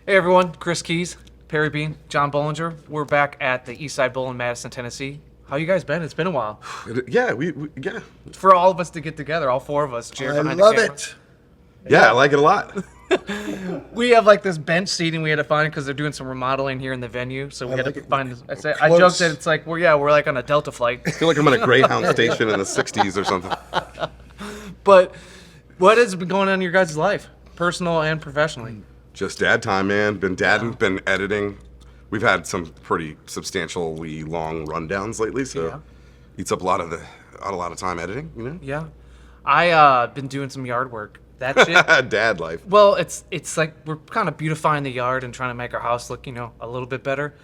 Hey everyone, Chris Kies, Perry Bean, John Bohlinger. We're back at the Eastside Bowl in Madison, Tennessee. How you guys been? It's been a while. Yeah, yeah. For all of us to get together, all four of us. I love it. Yeah, I like it a lot. We have like this bench seating we had to find because they're doing some remodeling here in the venue, so we had to find. I joked that it's like we're like on a Delta flight. I feel like I'm on a Greyhound station in the '60s or something. But what has been going on in your guys' life, personal and professionally? Just dad time, man. Been dadding, been editing. We've had some pretty substantially long rundowns lately, so eats up a lot of time editing, you know? Yeah. I been doing some yard work. That shit. Dad life. Well, it's like we're kind of beautifying the yard and trying to make our house look, a little bit better.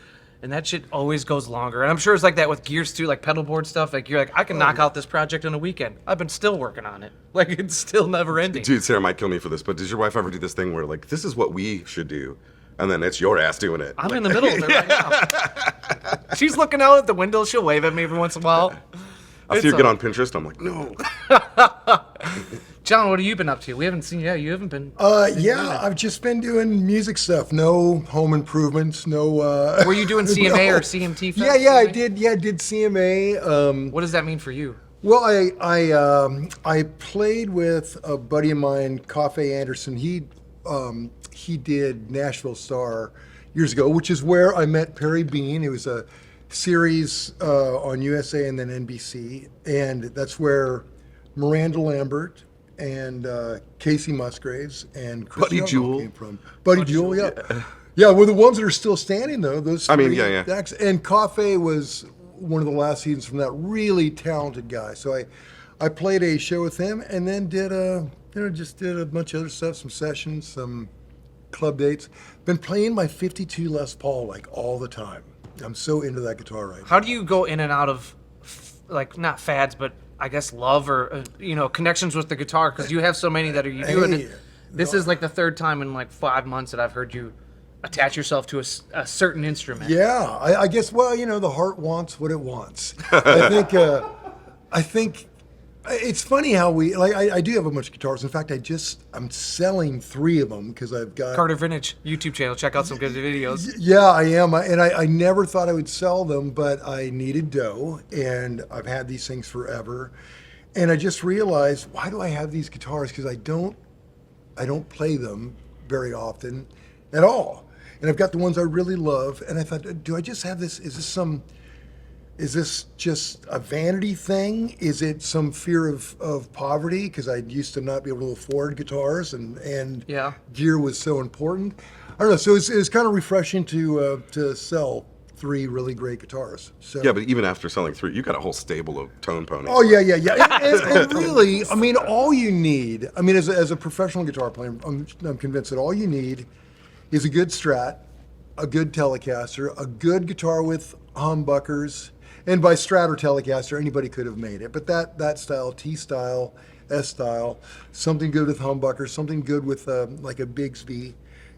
And that shit always goes longer. And I'm sure it's like that with gears too, like pedalboard stuff. Like you're like, I can knock out this project in a weekend. I've been still working on it. Like it's still never ending. Dude, Sarah might kill me for this, but does your wife ever do this thing where like, this is what we should do, and then it's your ass doing it? I'm in the middle of it right now. She's looking out at the window. She'll wave at me every once in a while. I see her get on Pinterest. I'm like, no. John, what have you been up to? We haven't seen you. You haven't been. I've just been doing music stuff. No home improvements. No. Were you doing CMA or CMT? Fest, Yeah, I did. Yeah, I did CMA. What does that mean for you? Well, I played with a buddy of mine, Coffee Anderson. He did Nashville Star years ago, which is where I met Perry Bean. It was a series on USA and then NBC, and that's where Miranda Lambert and Casey Musgraves and Chris Buddy Jewell came from. Buddy Jewell, yeah. Yeah, well, the ones that are still standing, though, those three acts. And Coffee was one of the last seasons from that really talented guy. So I played a show with him and then did a bunch of other stuff, some sessions, some club dates. Been playing my 52 Les Paul like all the time. I'm so into that guitar right now. How do you go in and out of, like, not fads, but I guess love or, connections with the guitar? Because you have so many that you do. This is like the third time in like 5 months that I've heard you attach yourself to a certain instrument. Yeah, I guess, well, the heart wants what it wants. I think it's funny how I do have a bunch of guitars. In fact, I'm selling 3 of them because I've got Carter Vintage YouTube channel. Check out some good videos. Yeah, I am. I never thought I would sell them, but I needed dough, and I've had these things forever. And I just realized, why do I have these guitars? Because I don't play them very often at all. And I've got the ones I really love, and I thought, do I just have this? Is this just a vanity thing? Is it some fear of poverty? Because I used to not be able to afford guitars, and gear was so important. I don't know. So it was kind of refreshing to sell 3 really great guitars. So, yeah, but even after selling 3, you got a whole stable of tone ponies. Oh yeah. And really, I mean, all you need. I mean, as a professional guitar player, I'm convinced that all you need is a good Strat, a good Telecaster, a good guitar with humbuckers. And by Strat or Telecaster, anybody could have made it. But that style, T style, S style, something good with humbuckers, something good with like a Bigsby,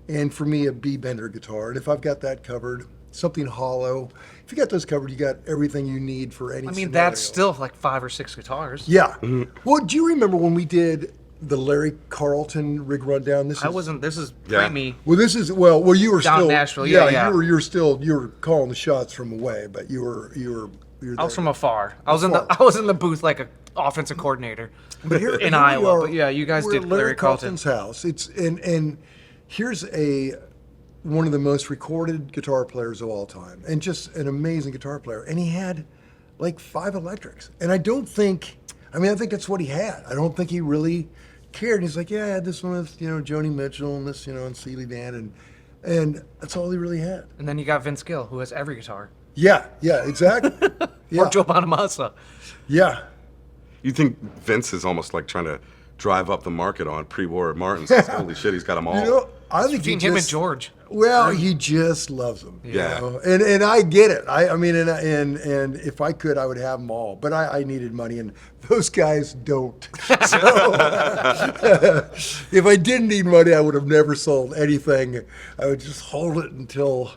and for me, a B-bender guitar. And if I've got that covered, something hollow. If you got those covered, you got everything you need for any scenario. That's still like 5 or 6 guitars. Yeah. Mm-hmm. Well, do you remember when we did the Larry Carlton rig rundown? This is pre-me. Well, you were down still Nashville. Yeah. You were calling the shots from away, but you were there. I was from afar. I was in the booth like an offensive coordinator in Iowa. But yeah, you guys did Larry Carlton's house. It's and here's one of the most recorded guitar players of all time, and just an amazing guitar player. And he had like 5 electrics, and I think that's what he had. I don't think he really cared. And he's like, yeah, I had this one with Joni Mitchell and this and Steely Dan, and that's all he really had. And then you got Vince Gill, who has every guitar. Yeah, exactly. Or Joe Bonamassa. Yeah. You think Vince is almost like trying to drive up the market on pre-war Martins? Holy shit, he's got them all. I think him and George. Well, he just loves them. Yeah. And I get it. I mean, and if I could, I would have them all. But I needed money, and those guys don't. So if I didn't need money, I would have never sold anything. I would just hold it until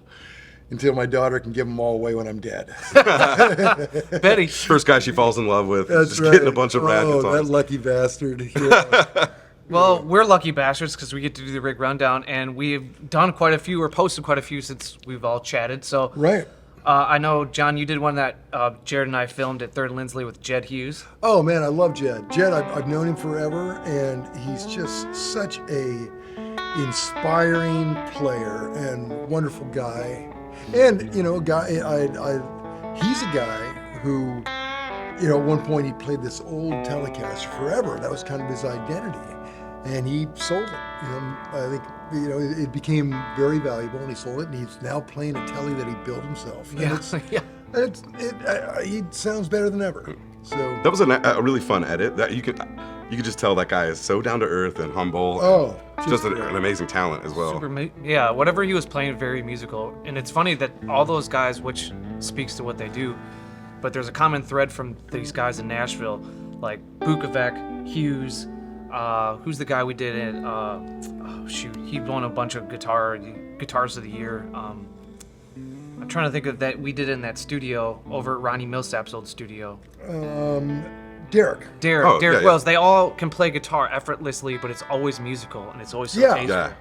my daughter can give them all away when I'm dead. Betty. First guy she falls in love with. That's just right. getting a bunch of rad guitars. That lucky bastard. Yeah. Well, we're lucky bastards because we get to do the rig rundown, and we've done quite a few or posted quite a few since we've all chatted. So Right. I know, John, you did one that Jared and I filmed at Third Lindsley with Jedd Hughes. Oh man, I love Jedd. Jedd, I've known him forever, and he's just such a inspiring player and wonderful guy. And you know, he's a guy who, you know, at one point he played this old Telecaster forever. That was kind of his identity, and he sold it. You know, I think, you know, it became very valuable, and he sold it. And he's now playing a Tele that he built himself. And Yeah. yeah. He sounds better than ever. So That was a really fun edit. That you could just tell that guy is so down to earth and humble. Oh, just an amazing talent as well. Yeah, whatever he was playing, very musical. And it's funny that all those guys, which speaks to what they do, but there's a common thread from these guys in Nashville, like Bukovac, Hughes, who's the guy we did it? He won a bunch of guitars of the year. I'm trying to think of that we did in that studio over at Ronnie Millsap's old studio. Derek. Oh, Derek yeah, Wells. They all can play guitar effortlessly, but it's always musical and it's always so tasteful. Yeah.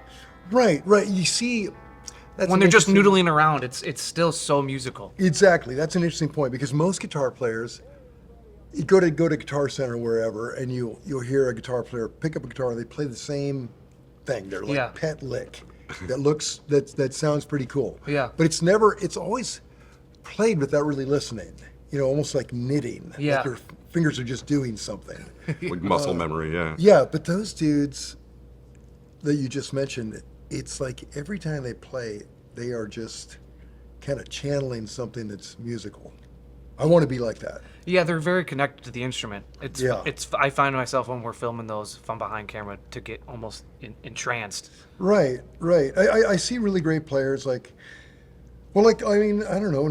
Right. You see, that's When an they're just interesting- noodling around, it's still so musical. Exactly. That's an interesting point because most guitar players, you go to Guitar Center or wherever, and you'll hear a guitar player pick up a guitar. They play the same thing. They're like Yeah. pet lick. That sounds pretty cool. Yeah. But it's always played without really listening. You know, almost like knitting. Yeah. Like your fingers are just doing something. Like muscle memory, yeah. Yeah, but those dudes that you just mentioned, it's like every time they play, they are just kind of channeling something that's musical. I want to be like that. Yeah, they're very connected to the instrument. Yeah. I find myself when we're filming those from behind camera to get almost entranced. Right. I see really great players like, well, like, I mean, I don't know,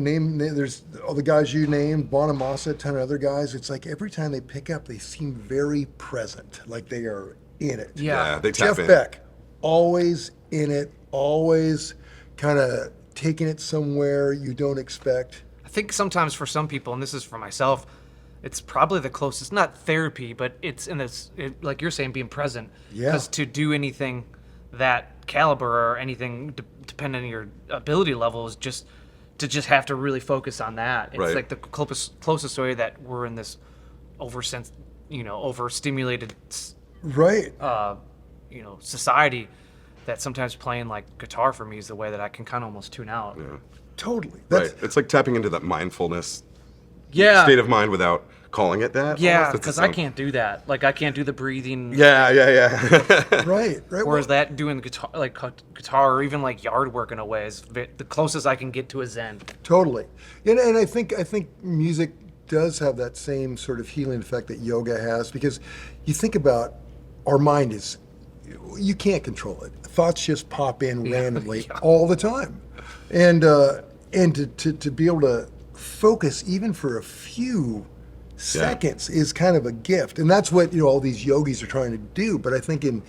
there's all the guys you named, Bonamassa, a ton of other guys. It's like every time they pick up, they seem very present, like they are in it. Yeah. They tap Jeff in. Beck, always in it, always kind of taking it somewhere you don't expect. I think sometimes for some people, and this is for myself, it's probably the closest, not therapy, but it's in this, like you're saying, being present. Yeah. Because to do anything that caliber or anything depending on your ability level is just have to really focus on that. It's Right. like the closest way that we're in this overstimulated, Right. society, that sometimes playing like guitar for me is the way that I can kind of almost tune out. Totally. Right. It's like tapping into that mindfulness Yeah. state of mind without calling it that. Yeah, almost. It's because its I own- can't do that. Like I can't do the breathing. Yeah. Right. Whereas that doing guitar or even like yard work in a way is the closest I can get to a zen. Totally. And I think music does have that same sort of healing effect that yoga has, because you think about our mind is, you can't control it. Thoughts just pop in randomly all the time. And to be able to focus even for a few seconds is kind of a gift. And that's what, all these yogis are trying to do. But I think in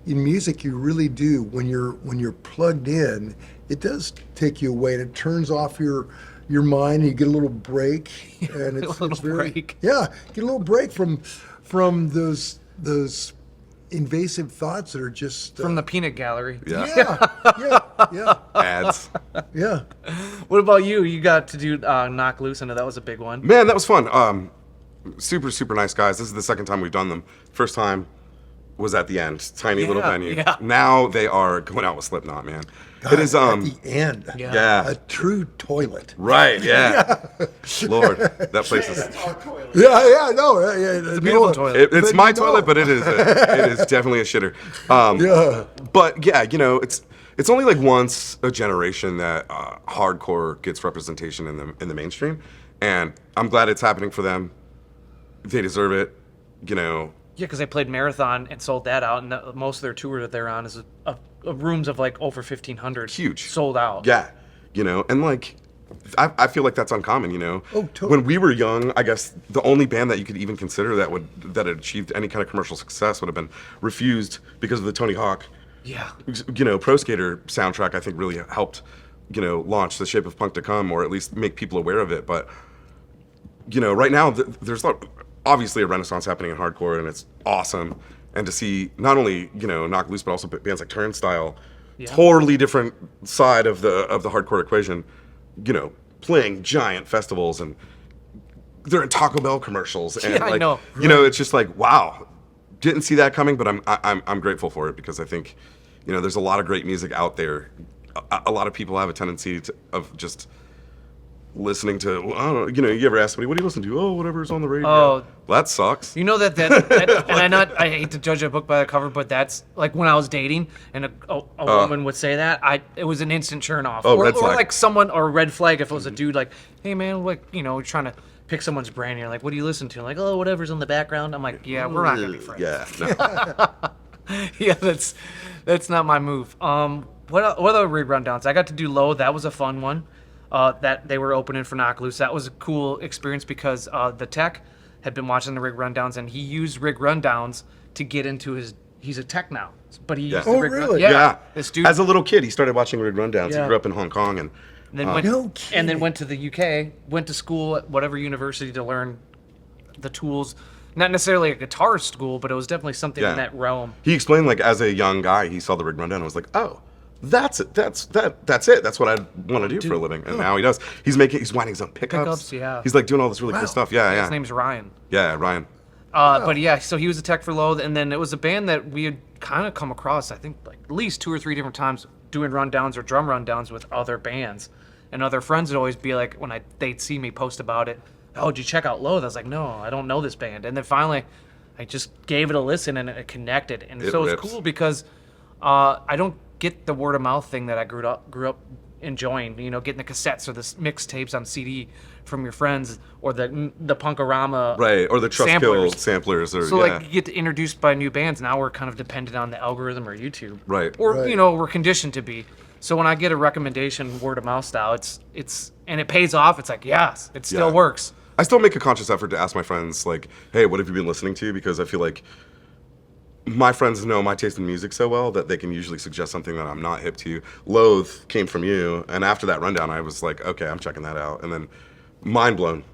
music you really do, when you're plugged in, it does take you away and it turns off your mind and you get a little break. And it's very break. Yeah, get a little break from those invasive thoughts that are just From the peanut gallery. yeah. Ads. Yeah. What about you? You got to do Knock Loose. I know that was a big one. Man, that was fun. Super, super nice guys. This is the second time we've done them. First time was at the end. Tiny little venue. Yeah. Now they are going out with Slipknot, man. God, It is at the end. Yeah. A true toilet. right, yeah. Lord, that place is Yeah, no. It's a beautiful toilet. it's my toilet, but it is definitely a shitter. Yeah. But yeah, it's only like once a generation that hardcore gets representation in the mainstream, and I'm glad it's happening for them. They deserve it, Yeah, because they played Marathon and sold that out, and most of their tour that they're on is rooms of like over 1,500. Huge. Sold out. Yeah, and like I feel like that's uncommon, Oh, totally. When we were young, I guess the only band that you could even consider that had achieved any kind of commercial success would have been Refused, because of the Tony Hawk, Yeah. Pro Skater soundtrack. I think really helped, launch The Shape of Punk to Come, or at least make people aware of it. But right now there's obviously a renaissance happening in hardcore, and it's awesome. and to see not only Knock Loose, but also bands like Turnstile, Yeah. totally different side of the hardcore equation, playing giant festivals, and they're in Taco Bell commercials, and Yeah, I like know. it's just like, wow, didn't see that coming, but I'm grateful for it, because I think there's a lot of great music out there. A lot of people have a tendency of just listening to, I don't know, you ever ask somebody, what do you listen to? Oh, whatever's on the radio. Oh. Well, that sucks. You know that and I hate to judge a book by the cover, but that's like when I was dating and a woman would say that, it was an instant turn off. Oh, or, red flag. or like someone, or red flag if it was a dude like, hey man, like, trying to pick someone's brain, and you're like, what do you listen to? I'm like, oh, whatever's in the background. I'm like, yeah, we're not gonna be friends. Yeah, no. Yeah, that's not my move. What other rig rundowns? I got to do Loathe. That was a fun one. That they were opening for Knock Loose. That was a cool experience because the tech had been watching the rig rundowns, and he used rig rundowns to get into his. He's a tech now, but he used the Oh, rig really? Yeah. This dude. As a little kid, he started watching Rig Rundowns. Yeah. He grew up in Hong Kong, and then went, No and then went to the UK, went to school at whatever university to learn the tools. Not necessarily a guitar school, but it was definitely something in that realm. he explained, like, as a young guy, he saw the Rig Rundown and was like, oh, that's it. That's it. That's what I want to do for a living. And now he does. He's winding his own pickups. Pickups, yeah. He's like doing all this really cool stuff. Yeah. His name's Ryan. Yeah, Ryan. But yeah, so he was a tech for Loathe, and then it was a band that we had kind of come across, I think, like at least 2 or 3 different times doing rundowns or drum rundowns with other bands. And other friends would always be like, when they'd see me post about it, oh, did you check out Loathe? I was like, no, I don't know this band. And then finally, I just gave it a listen, and it connected. And so it's cool because I don't get the word of mouth thing that I grew up enjoying. Getting the cassettes or the mixtapes on CD from your friends, or the Punkorama Right, or the Trustkill samplers. Or, so like you get introduced by new bands. Now we're kind of dependent on the algorithm or YouTube. Right. Or Right. we're conditioned to be. So when I get a recommendation word of mouth style, it's and it pays off. It's like, yes, it still Yeah. works. I still make a conscious effort to ask my friends, like, hey, what have you been listening to? Because I feel like my friends know my taste in music so well that they can usually suggest something that I'm not hip to. Loathe came from you, and after that rundown, I was like, okay, I'm checking that out. And then mind blown.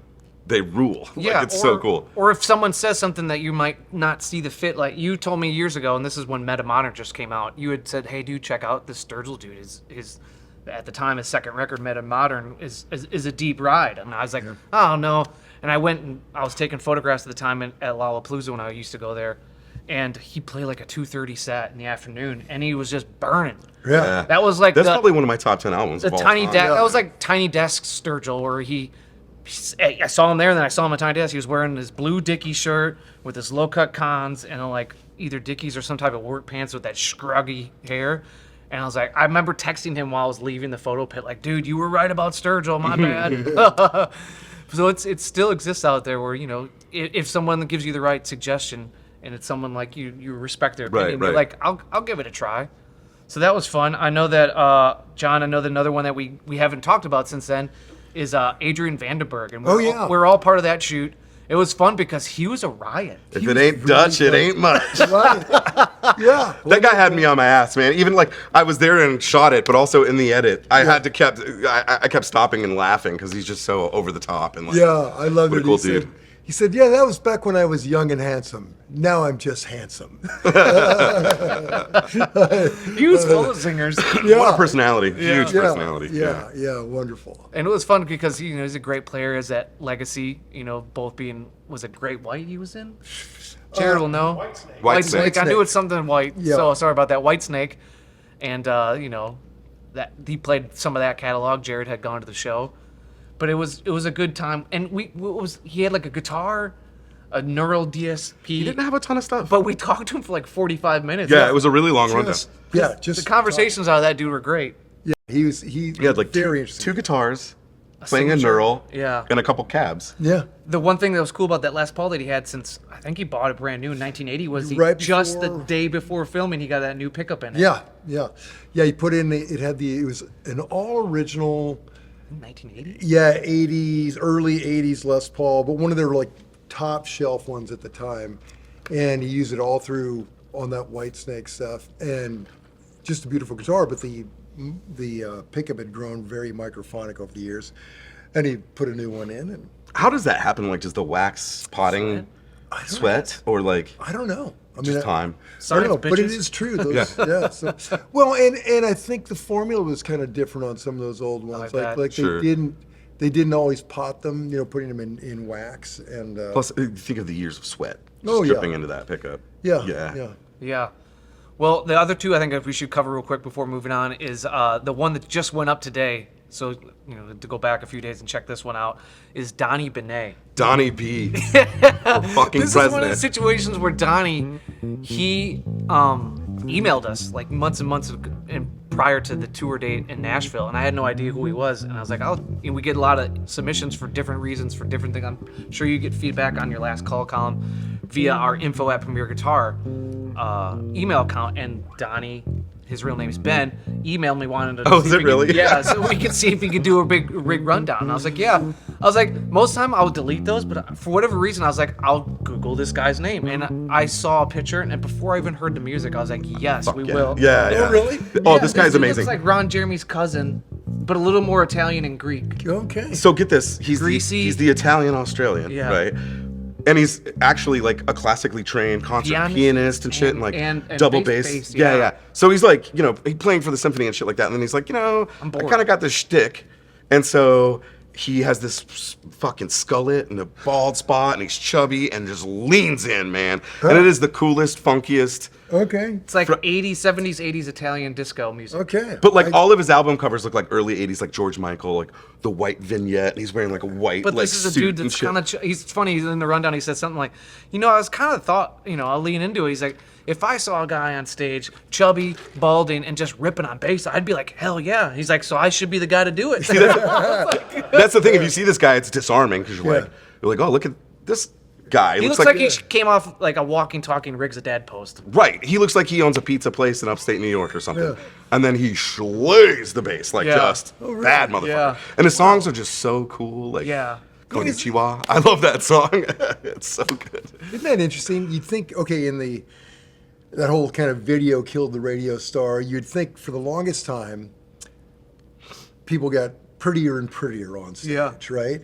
They rule. Yeah, Like, it's so cool. Or if someone says something that you might not see the fit, like you told me years ago, and this is when Metamodern just came out. You had said, "Hey, dude, check out this Sturgill dude. His at the time his second record, Metamodern, is a deep ride." And I was like, "Oh no!" And I went and I was taking photographs at the time at Lollapalooza when I used to go there, and he played like a 2:30 set in the afternoon, and he was just burning. Yeah. That was like That's probably one of my top 10 albums the of all tiny time. desk. That was like Tiny Desk Sturgill, where I saw him there, and then I saw him at Tiny Desk. He was wearing his blue Dickies shirt with his low cut cons and like either Dickies or some type of work pants with that scruggy hair. And I was like, I remember texting him while I was leaving the photo pit, like, dude, you were right about Sturgill, my bad. So it still exists out there where if someone gives you the right suggestion and it's someone like you respect their opinion, Right. you're like, I'll give it a try. So that was fun. I know that John. I know that another one that we haven't talked about since then is Adrian Vandenberg, and we're all part of that shoot. It was fun because he was a riot. If it ain't Dutch, it ain't much. Right. Yeah. That guy had me on my ass, man. Even like I was there and shot it, but also in the edit, I kept stopping and laughing because he's just so over the top and like, Yeah, I love what it. a cool dude. He said, yeah, that was back when I was young and handsome. Now I'm just handsome. He was full of singers. What a personality, huge personality. Yeah, wonderful. And it was fun because he's a great player. As that legacy, both being, was it Great White he was in? Jared will know. White Snake. I knew it's something white. Yeah. So sorry about that. White Snake, and that he played some of that catalog. Jared had gone to the show, but it was a good time. And he had like a guitar, a neural DSP. He didn't have a ton of stuff. But we talked to him for like 45 minutes. Yeah, it was a really long rundown. The conversations out of that dude were great. Yeah, he had like very two interesting. guitars, playing a signature. neural, Yeah. and a couple cabs. Yeah. The one thing that was cool about that Les Paul that he had since I think he bought it brand new in 1980 was just the day before filming he got that new pickup in it. Yeah. He put in it was an all original. 1980. Yeah, 80s, early 80s Les Paul, but one of their like top shelf ones at the time, and he used it all through on that White Snake stuff, and just a beautiful guitar. But the pickup had grown very microphonic over the years, and he put a new one in. And How does that happen? Like, does the wax potting sweat or like? I don't know. I mean, Just time. I don't know, Science, but it bitches. is true. Those, yeah. So, well, and I think the formula was kind of different on some of those old ones. like that. Like Sure. they didn't always pot them, putting them in wax and. Plus, think of the years of sweat. Just Oh, yeah. dripping into that pickup. yeah. Yeah. Well, the other two I think we should cover real quick before moving on is the one that just went up today. So, to go back a few days and check this one out, is Donny Benét. Donny B. Our fucking This president. is one of the situations where Donny, he emailed us like months and months prior to the tour date in Nashville, and I had no idea who he was. And I was like, we get a lot of submissions for different reasons, for different things. I'm sure you get feedback on your last call column via our info@Premier Guitar email account. And Donny, his real name is Ben, emailed me wanting to. Oh, see is if it we could- really? yeah, so we could see if he could do a big rig rundown. And I was like, yeah. I was like, most of the time I would delete those, but for whatever reason, I was like, I'll Google this guy's name. And I saw a picture, and before I even heard the music, I was like, yes, we Yeah. will. Yeah, yeah. Oh, really? Oh, Yeah, this guy's dude amazing. looks like Ron Jeremy's cousin, but a little more Italian and Greek. Okay. So get this, he's Greasy. he's the Italian Australian, Yeah. right? And he's actually like a classically trained concert pianist and shit, and like and double bass, bass. yeah. Yeah. So he's like, he's playing for the symphony and shit like that. And then he's like, I bored. kind of got this shtick, and so he has this fucking skullet and a bald spot, and he's chubby and just leans in, man. And it is the coolest, funkiest. Okay. It's like 80s, 70s, 80s Italian disco music. Okay. But like all of his album covers look like early '80s, like George Michael, like the white vignette, and he's wearing like a white. But like, this is a suit dude and that's shit. kind of, he's funny, he's in the rundown, he says something like, I was kind of thought, I'll lean into it. He's like, if I saw a guy on stage, chubby, balding, and just ripping on bass, I'd be like, hell yeah. He's like, so I should be the guy to do it. That's the thing. If you see this guy, it's disarming because you're like, oh, look at this guy. He looks like he came off like a walking, talking Riggs a Dad post. Right. He looks like he owns a pizza place in upstate New York or something. Yeah. And then he slays the bass like Yeah. just bad motherfucker. Yeah. And his songs are just so cool. Like Yeah. Konnichiwa. I love that song. It's so good. Isn't that interesting? You'd think, okay, that whole kind of video killed the radio star. You'd think for the longest time, people got prettier and prettier on stage, Yeah. right?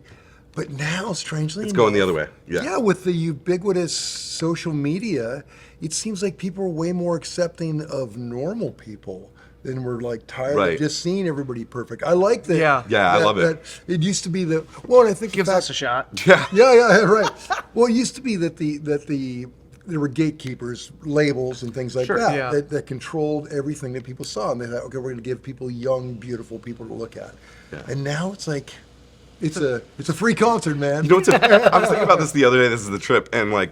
But now, strangely It's going the enough, other way. Yeah. Yeah, with the ubiquitous social media, it seems like people are way more accepting of normal people than we're like tired Right. of just seeing everybody perfect. I like that. Yeah. Yeah, I love it. that It used to be that. Well, and I think Gives in fact, us a shot. Yeah. yeah, right. Well, it used to be that there were gatekeepers, labels, and things like Sure. that, Yeah. that controlled everything that people saw, and they thought, okay, we're going to give people young, beautiful people to look at. Yeah. And now it's like, it's a free concert, man. You know what's I was thinking about this the other day. This is the trip, and like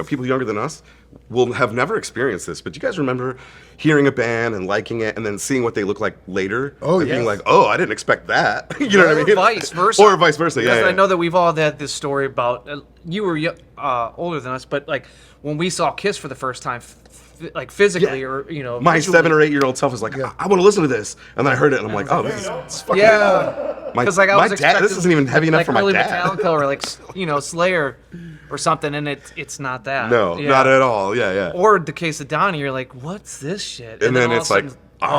people younger than us will have never experienced this. But you guys remember hearing a band and liking it, and then seeing what they look like later, Oh, and being yes. like, "Oh, I didn't expect that." You know what I mean? Vice versa. Or vice versa. Because Yeah. I know that we've all had this story about, you were older than us, but like when we saw Kiss for the first time, like physically Yeah. or, My visually. 7 or 8 year old self was like, Yeah. I want to listen to this, and then I heard it, and I'm like, "Oh, this is fucking." Yeah. My, Because like I my was dad. expecting, This isn't even heavy enough like for my early dad. Metallica or like Slayer or something, and it's not that. No, Yeah. not at all. Yeah, yeah. Or the case of Donny, you're like, what's this shit? and then all it's of a like, sudden, I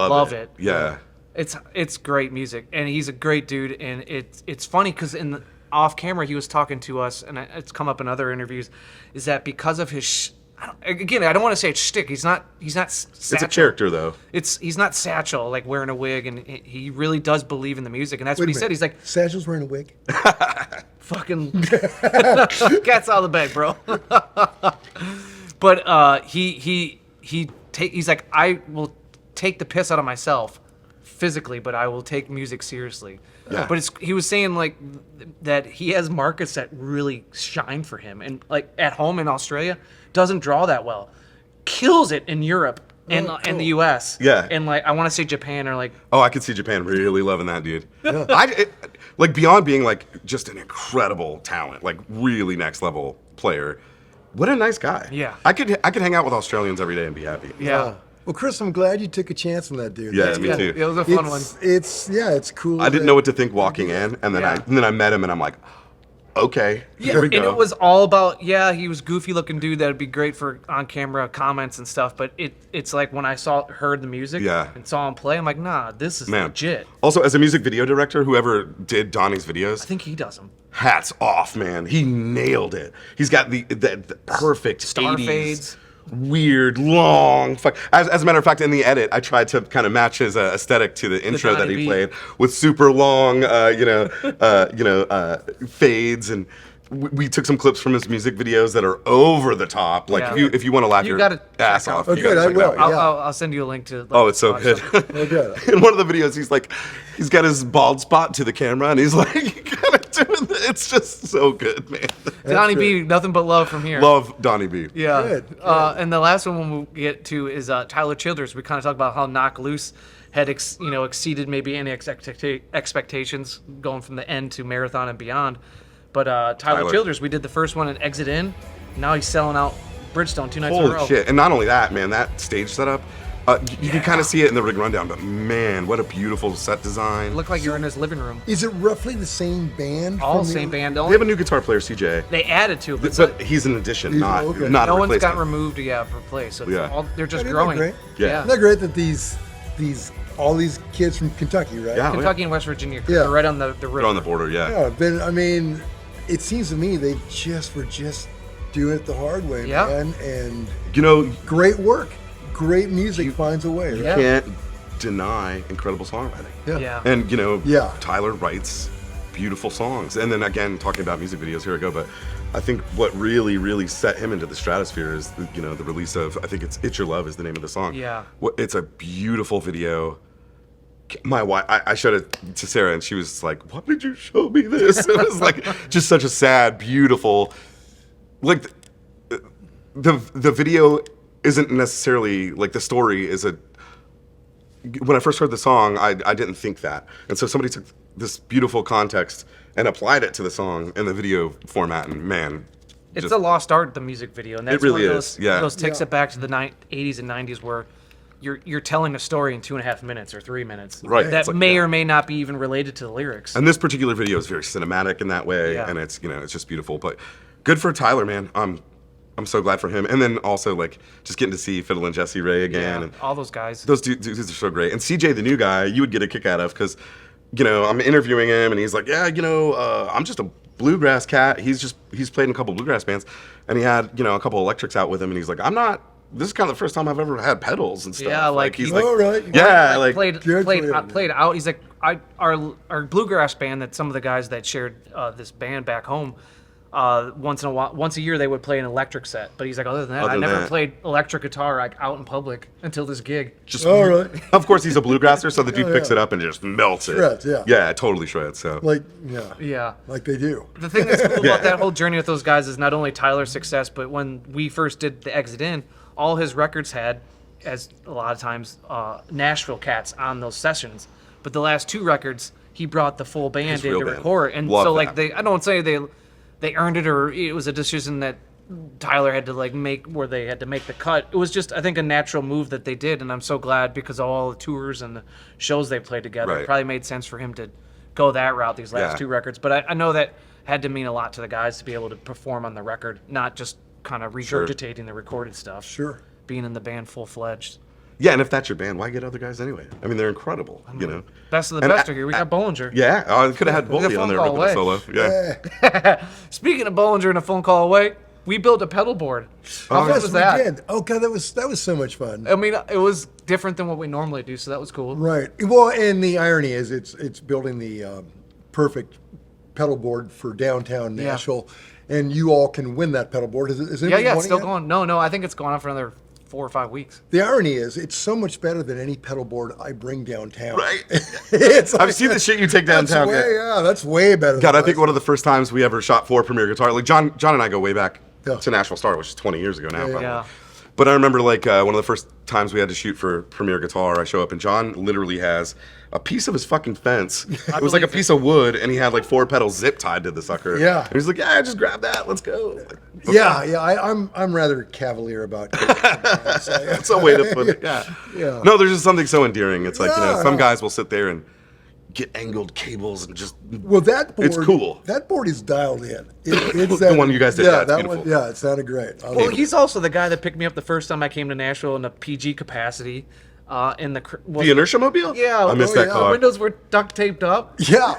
love it. Yeah. It's great music, and he's a great dude, and it's funny because in the off camera he was talking to us, and it's come up in other interviews, is that because of his I don't want to say it's shtick. He's not. Satchel. It's a character, though. He's not Satchel, like wearing a wig, and he really does believe in the music, and that's Wait what a he said. minute. He's like, Satchel's wearing a wig. fucking cat's out of the bag, bro. But he's like, I will take the piss out of myself physically, but I will take music seriously. Yeah. But he was saying like that he has markets that really shine for him, and like at home in Australia doesn't draw that well, kills it in Europe and Oh, and the cool. U.S. Yeah. and like I want to say Japan or like Oh, I could see Japan really loving that dude. Like beyond being like just an incredible talent, like really next level player. What a nice guy. Yeah. I could hang out with Australians every day and be happy. yeah. Well, Chris, I'm glad you took a chance on that dude. Yeah, That's me Yeah, too. it was a fun one. It's cool. I didn't know what to think walking in, and then Yeah. I met him, and I'm like, okay, Yeah, here we and go. it was all about, he was goofy looking dude that'd be great for on camera comments and stuff, but it's like when I heard the music and saw him play, I'm like, nah, this is Man. legit. Also, as a music video director, whoever did Donnie's videos, I think he does them. hats off, man. He nailed it. He's got the perfect Star 80s fades. weird, long. As a matter of fact, in the edit, I tried to kind of match his aesthetic to the intro that Donny he B. played with super long, fades, and we took some clips from his music videos that are over the top. Like Yeah. if you want to laugh You your gotta ass check out. off, Oh, you good, gotta I check it out. will. Yeah. I'll send you a link to. Oh, it's so watch good. something. Oh, good. In one of the videos, he's got his bald spot to the camera, and he's like kind of doing it's just so good, man. Donny B, nothing but love from here. Love Donny B. Yeah. Good, And the last one we'll get to is Tyler Childers. We kind of talked about how Knock Loose had exceeded maybe any expectations going from the end to Marathon and beyond. But Tyler Childers, we did the first one at Exit In. Now he's selling out Bridgestone 2 nights in a row. Holy shit. And not only that, man, that stage setup, you can kind of see it in the rig rundown, but man, what a beautiful set design. Looked like you're in his living room. Is it roughly the same band? All from the- same band. They have a new guitar player, CJ. They added to it, But he's an addition, not okay. not a no one's replacement. got removed, replaced. So it's Yeah. they're just Isn't that growing. great? Yeah. Isn't that great that all these kids from Kentucky, right? Yeah. Kentucky and West Virginia, Yeah. they're right on the river. They're on the border, yeah. Yeah, I mean, it seems to me they were just doing it the hard way, Yeah. man. And You know, great work, great music finds a way. Right? Yeah. can't deny incredible songwriting. Yeah. And, Yeah. Tyler writes beautiful songs. And then again, talking about music videos, here I go, but I think what really, really set him into the stratosphere is, the release of, I think it's Your Love is the name of the song. Yeah. It's a beautiful video. My wife, I showed it to Sarah, and she was like, "Why did you show me this?" It was like just such a sad, beautiful, like the video isn't necessarily like the story is a. When I first heard the song, I didn't think that, and so somebody took this beautiful context and applied it to the song in the video format, and man, It's just- a lost art, the music video, and that's really one of is, those, yeah. those takes Yeah. it back to the 80s and 90s where you're telling a story in 2.5 minutes or 3 minutes. Right, That it's like- may yeah. or may not be even related to the lyrics. And this particular video is very cinematic in that way, Yeah. and it's it's just beautiful. But good for Tyler, man. I'm so glad for him. And then also like just getting to see Fiddle and Jesse Ray again, Yeah, and all those guys. those dudes are so great. And CJ, the new guy, you would get a kick out of because I'm interviewing him, and he's like, yeah, I'm just a bluegrass cat. He's played in a couple bluegrass bands, and he had a couple electrics out with him, and he's like, this is kind of the first time I've ever had pedals and stuff. Yeah, like he's he- like, All right. yeah, like played Good played for out, him. played out. He's like, our bluegrass band that some of the guys that shared this band back home. Once a year they would play an electric set, but he's like, other than that, Other I than never that. played electric guitar like out in public until this gig. just All right. Of course, he's a bluegrasser, so the dude Yeah, picks yeah. it up and just melts it. Shreds, yeah. Yeah, totally shreds. So Like, Yeah. like they do. The thing that's cool Yeah. about that whole journey with those guys is not only Tyler's success, but when we first did the Exit In, all his records had, as a lot of times, Nashville cats on those sessions. But the last 2 records, he brought the full band His in real to band. record. And Love so, like, that. I don't say they earned it or it was a decision that Tyler had to, like, make where they had to make the cut. It was just, I think, a natural move that they did. And I'm so glad because of all the tours and the shows they played together. It Right. probably made sense for him to go that route these last Yeah. 2 records. But I know that had to mean a lot to the guys to be able to perform on the record, not just kind of regurgitating the recorded stuff. Sure. Being in the band full-fledged. yeah, and if that's your band, why get other guys anyway? I mean, they're incredible. Best of the And best are here. We got Bohlinger. Yeah, I could have had He's a Bohlinger on phone there call with the away. solo. Yeah. Speaking of Bohlinger and a phone call away, we built a pedal board. How fun Yes, was we that? did. Oh God, that was so much fun. I mean, it was different than what we normally do, so that was cool. Right. Well, and the irony is, it's building the perfect pedal board for downtown Yeah. Nashville, and you all can win that pedal board. Is Yeah, anybody yeah, won it's it still yet? going. No, I think it's going on for another 4 or 5 weeks. The irony is, it's so much better than any pedal board I bring downtown. Right. It's I've seen the shit you take downtown. That's way better. God, than I think one of the first times we ever shot for Premier Guitar, like John and I go way back Yeah. to Nashville Star, which is 20 years ago now. Yeah, probably. yeah. But I remember like one of the first times we had to shoot for Premier Guitar, I show up and John literally has a piece of his fucking fence. It was like a believe piece of wood, and he had like 4 pedals zip tied to the sucker. Yeah. And he's like, yeah, just grab that, let's go. Like, Yeah. I'm rather cavalier about. that's a way to put it. Yeah. Yeah. No, there's just something so endearing. It's like Yeah, some yeah. guys will sit there and get angled cables and just. Well, that board. It's cool. That board is dialed in. It's The one you guys did, Yeah, yeah, it's that beautiful. one. Yeah, it sounded great. I Well, love it. he's also the guy that picked me up the first time I came to Nashville in a PG capacity. In the The inertia mobile? Yeah, I missed oh, that yeah. car. windows were duct taped up. Yeah.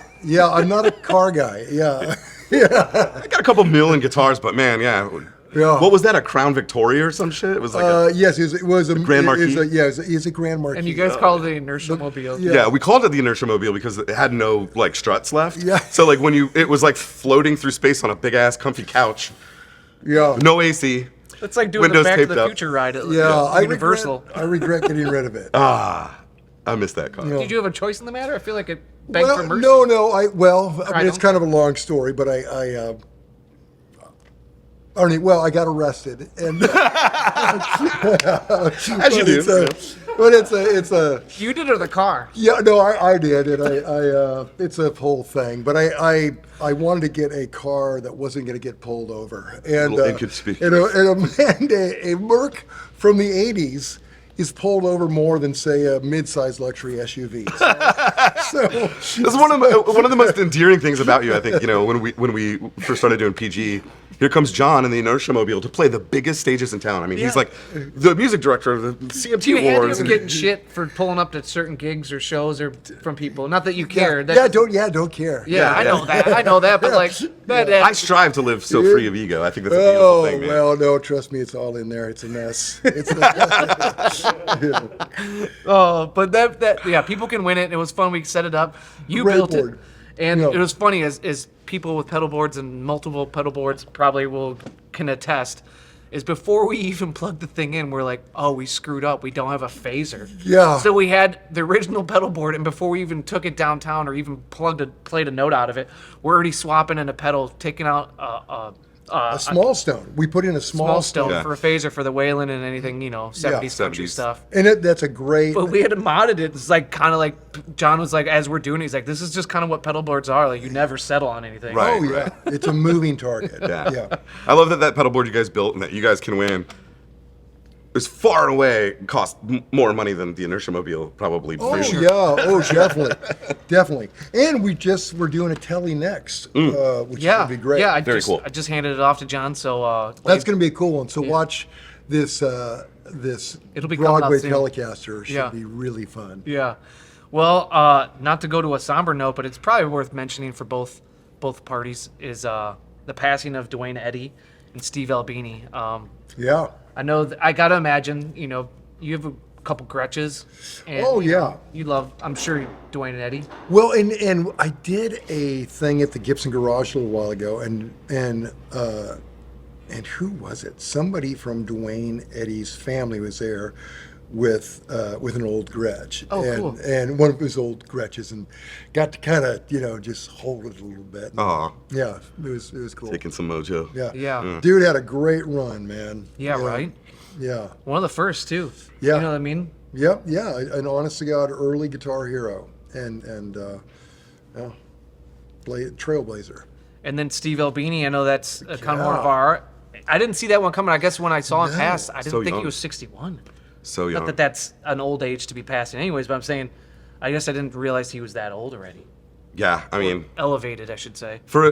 I'm not a car guy. Yeah. I got a couple million guitars, but man, yeah. Yeah. What was that? A Crown Victoria or some shit? It was like yes, it was a Grand Marquis? It's a Grand Marquis. And you guys call it the inertia mobile. yeah, we called it the inertia mobile because it had no like struts left. Yeah. So like it was like floating through space on a big ass comfy couch, Yeah. no AC. It's like doing Windows the Back to taped the up. Future ride at Yeah. Universal. I regret getting rid of it. I missed that car. Yeah. Did you have a choice in the matter? I feel like it begged for mercy. No. I mean, it's Crydom? kind of a long story, but I got arrested, and As you do. But it's a You did or the car? yeah. No, I did, and it's a whole thing. But I wanted to get a car that wasn't going to get pulled over, and Little inconspicuous. a Merc from the '80s is pulled over more than say a mid-sized luxury SUV. So This is one of the most endearing things about you, I think. You know, when we first started doing PG, here comes John in the inertia mobile to play the biggest stages in town. I mean, he's Yeah. like the music director of the CMT Do you hand Awards. him getting shit for pulling up to certain gigs or shows or from people? Not that you care. don't care. Yeah, I know that. I know that, but like that. I strive to live so free of ego. I think that's a beautiful thing, man. Well, no, trust me, it's all in there. It's a mess. But that people can win it. It was fun. We set it up. You Great built board. it, and Yeah. it was funny as people with pedal boards and multiple pedal boards probably can attest. Is before we even plugged the thing in, we're like, oh, we screwed up. We don't have a phaser. Yeah. So we had the original pedal board, and before we even took it downtown or even played a note out of it, we're already swapping in a pedal, taking out A small stone. We put in a small stone Yeah. for a phaser for the Wayland and anything, 70s country 70s. stuff. And that's a great. But we had modded it. It's like kind of like John was like, as we're doing it, he's like, this is just kind of what pedal boards are. Like, you never settle on anything. Right. Oh yeah, it's a moving target. Yeah. I love that pedal board you guys built and that you guys can win is far and away cost more money than the inertia mobile probably. Oh for sure. yeah, oh definitely. And we're doing a telly next, which Yeah. would be great. Yeah. Very cool. I just handed it off to John. So That's going to be a cool one. So watch this It'll be coming out Broadway soon. Telecaster. Should Yeah. be really fun. Yeah. Well, not to go to a somber note, but it's probably worth mentioning for both parties is the passing of Duane Eddy and Steve Albini. Yeah. I know. I gotta imagine. You have a couple Gretches. And, Oh, yeah. You love. I'm sure Duane and Eddy. Well, and I did a thing at the Gibson Garage a little while ago, and who was it? Somebody from Duane Eddy's family was there with an old Gretsch. Oh, and, cool. And one of his old Gretches, and got to kind of just hold it a little bit. Aw, Yeah, it was cool. taking some mojo. Yeah. Yeah. Dude had a great run, man. Yeah. Right. Yeah. One of the first too. Yeah. You know what I mean? Yep. Yeah. An honest to God early guitar hero, and trailblazer. And then Steve Albini. I know that's kind of more Yeah. of our. I didn't see that one coming. I guess when I saw him No. pass, I didn't So think young. he was 61. So young. Not that that's an old age to be passing, anyways. But I'm saying, I guess I didn't realize he was that old already. Yeah, I mean, Elevated, I should say. for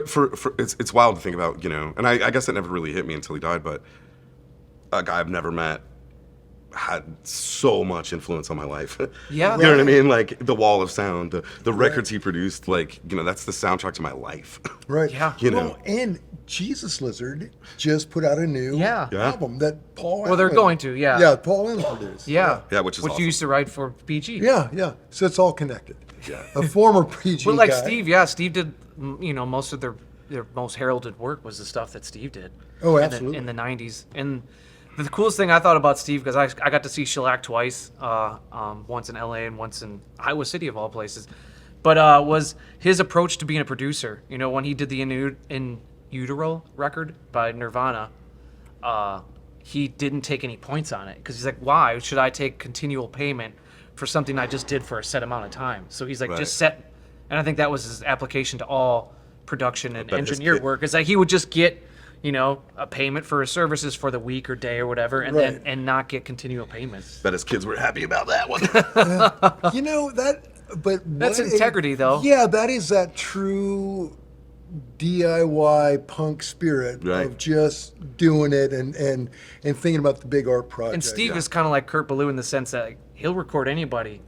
it's wild to think about, and I guess it never really hit me until he died, but a guy I've never met had so much influence on my life. Yeah. You know what I mean? Like the wall of sound, the records he produced, like, that's the soundtrack to my life. Right. Yeah. Well, and Jesus Lizard just put out a new Yeah. Yeah. album that Paul. Well, they're Allen- going to, yeah. Yeah, Paul Allen produced. Yeah. Yeah, which is you awesome. used to write for PG. Yeah. So it's all connected. Yeah. A former PG But like guy. Steve did, most of their most heralded work was the stuff that Steve did. Oh, in absolutely. the 90s. And the coolest thing I thought about Steve, because I got to see Shellac twice, once in LA and once in Iowa City of all places, but was his approach to being a producer. When he did the In Utero record by Nirvana, he didn't take any points on it because he's like, why should I take continual payment for something I just did for a set amount of time? So he's like, Right. just set. And I think that was his application to all production and bet his engineer kid- work, is that he would just get a payment for his services for the week or day or whatever, and Right. and not get continual payments. Bet his kids were happy about that one. But That's what integrity, though. Yeah, that is that true DIY punk spirit Right. of just doing it and thinking about the big art project. And Steve is kind of like Kurt Ballou in the sense that he'll record anybody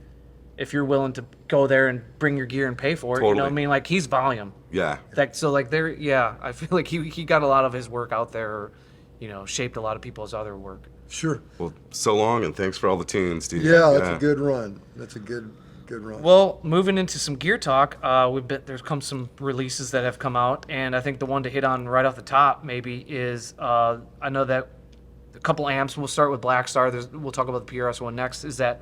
if you're willing to go there and bring your gear and pay for it. You know what I Totally. mean? Like, he's volume. Yeah. I feel like he got a lot of his work out there, or, shaped a lot of people's other work. Sure. Well, so long, and thanks for all the tunes, dude. Yeah, that's a good run. That's a good run. Well, moving into some gear talk, there's come some releases that have come out, and I think the one to hit on right off the top maybe is I know that a couple amps. We'll start with Blackstar. We'll talk about the PRS one next. Is that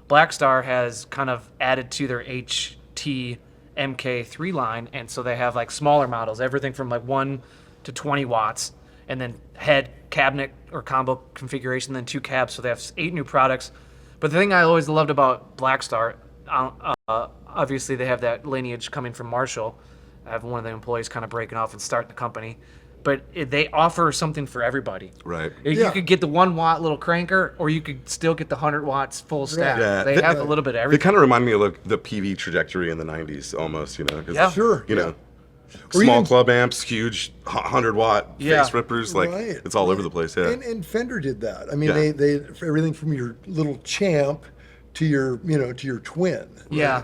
Blackstar has kind of added to their HT MKIII line, and so they have like smaller models, everything from like 1 to 20 watts, and then head, cabinet, or combo configuration, then 2 cabs. So they have 8 new products. But the thing I always loved about Blackstar, obviously they have that lineage coming from Marshall. I have one of the employees kind of breaking off and starting the company. But they offer something for everybody. Right. You could get the 1 watt little cranker, or you could still get the 100 watts full stack. Yeah. They have a little bit of They everything. kind of remind me of like the PV trajectory in the 90s almost, 'cause, Yeah. Sure. Or small even- club amps, huge 100-watt Yeah. face rippers, like Right. it's all over the place. Yeah. And Fender did that. I mean, Yeah. they everything from your little Champ to your to your twin. Yeah.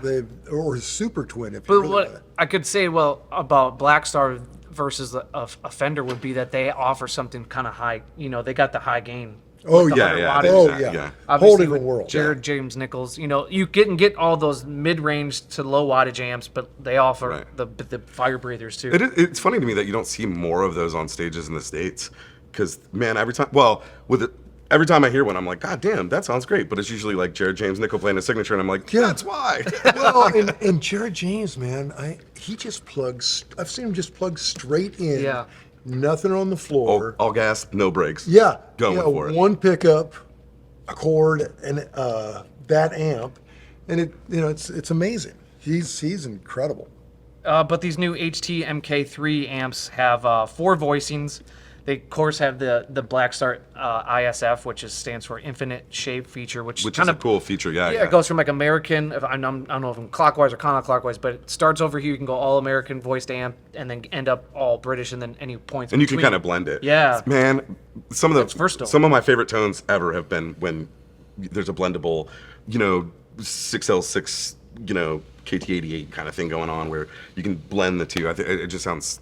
Or super twin. If you But really what want. I could say, about Blackstar versus a Fender would be that they offer something kind of high. They got the high gain. Oh the yeah, 100 yeah, wattage. Oh yeah, yeah. yeah. Whole Obviously, different with world. Jared James Nichols, you can get all those mid-range to low wattage amps, but they offer Right. the fire breathers too. It's funny to me that you don't see more of those on stages in the States, because man, every time I hear one, I'm like, God damn, that sounds great. But it's usually like Jared James Nichols playing a signature, and I'm like, Yeah. that's why. Well, and Jared James, man, he just plugs. I've seen him just plug straight in. Yeah. Nothing on the floor. all gas, no brakes. Yeah. Going yeah, for it. One pickup, a cord, and that amp, and it's amazing. He's incredible. But these new HT MKIII amps have 4 voicings. They, of course, have the Blackstar ISF, which stands for Infinite Shape Feature, which Which kind is of a cool feature, yeah. it goes from like American, I don't know if I'm clockwise or counterclockwise, but it starts over here. You can go all American voiced amp, and then end up all British, and then any points. And you can between. kind of blend it. Yeah. Man, some versatile. of my favorite tones ever have been when there's a blendable, 6L6, KT88 kind of thing going on where you can blend the two. I think it just sounds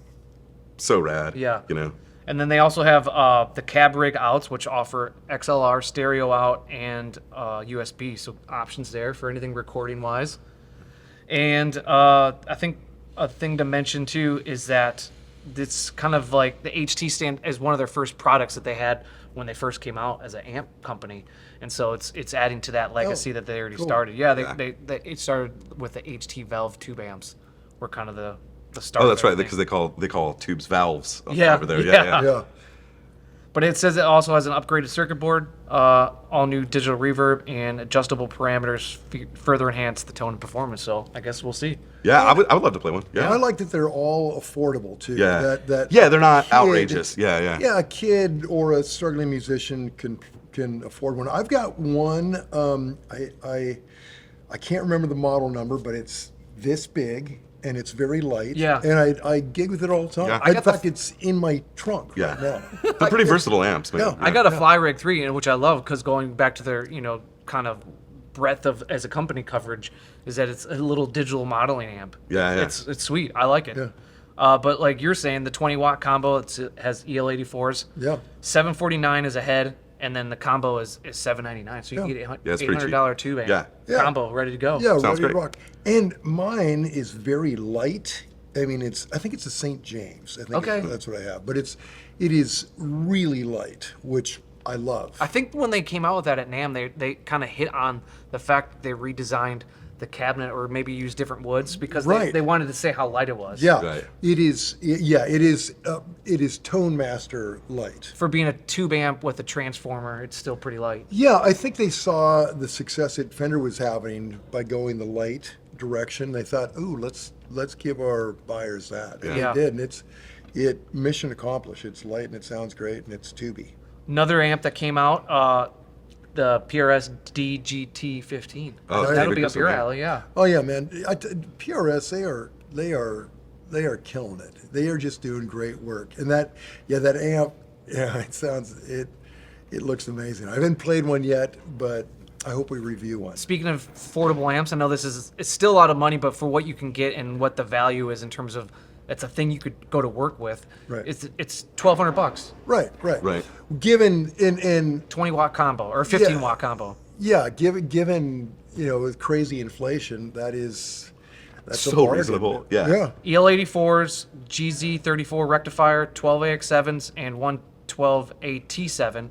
so rad. Yeah. And then they also have the cab rig outs, which offer XLR stereo out and USB, so options there for anything recording wise. And I think a thing to mention too is that it's kind of like the HT stand as one of their first products that they had when they first came out as an amp company, and so it's adding to that legacy that they already started. Yeah, it started with the HT valve tube amps, were kind of the start. Oh, that's of right, everything. because they call tubes valves Yeah, over there. yeah. Yeah. But it says it also has an upgraded circuit board, all new digital reverb, and adjustable parameters further enhance the tone and performance. So I guess we'll see. Yeah, I would love to play one. Yeah. I like that they're all affordable too. Yeah. That Yeah, they're not kid- outrageous. Yeah. Yeah, a kid or a struggling musician can afford one. I've got one. I can't remember the model number, but it's this big and it's very light. Yeah. And I gig with it all the time. Yeah. In fact, it's in my trunk Yeah. right now. They're pretty versatile amps, man. Yeah. I got a Fly Rig 3, which I love because going back to their kind of breadth of as a company coverage is that it's a little digital modeling amp. Yeah. It's sweet. I like it. Yeah. But like you're saying, the 20 watt combo it has EL84s. Yeah. $749 is a head, and then the combo is $799. So you can get Yeah, it's pretty cheap. $800 tube amp. Yeah. Combo ready to go. Yeah, Sounds ready to great. rock. And mine is very light. I mean, I think it's a St. James. I think Okay. that's what I have. But it is really light, which I love. I think when they came out with that at NAMM, they kind of hit on the fact that they redesigned the cabinet or maybe used different woods because Right. they wanted to say how light it was. Yeah, Right. it is. Yeah, it is. It is Tone Master light. For being a tube amp with a transformer, it's still pretty light. Yeah, I think they saw the success that Fender was having by going the light direction. They thought, "Ooh, let's give our buyers that," and Yeah. they did. And it mission accomplished. It's light and it sounds great and it's tubey. Another amp that came out, the PRS DGT 15. Oh, That'll David be up Grissom, your yeah. alley, yeah. Oh yeah, man. PRS, they are killing it. They are just doing great work. And that amp, it looks amazing. I haven't played one yet, but I hope we review one. Speaking of affordable amps, I know it's still a lot of money, but for what you can get and what the value is in terms of it's a thing you could go to work with. Right. It's $1,200. Right. Given in 20-watt combo or 15-watt Yeah. combo. yeah, given with crazy inflation, that's a So bargain. reasonable. Yeah. Yeah. EL84s, GZ34 rectifier, 12AX7s, and 112AT7,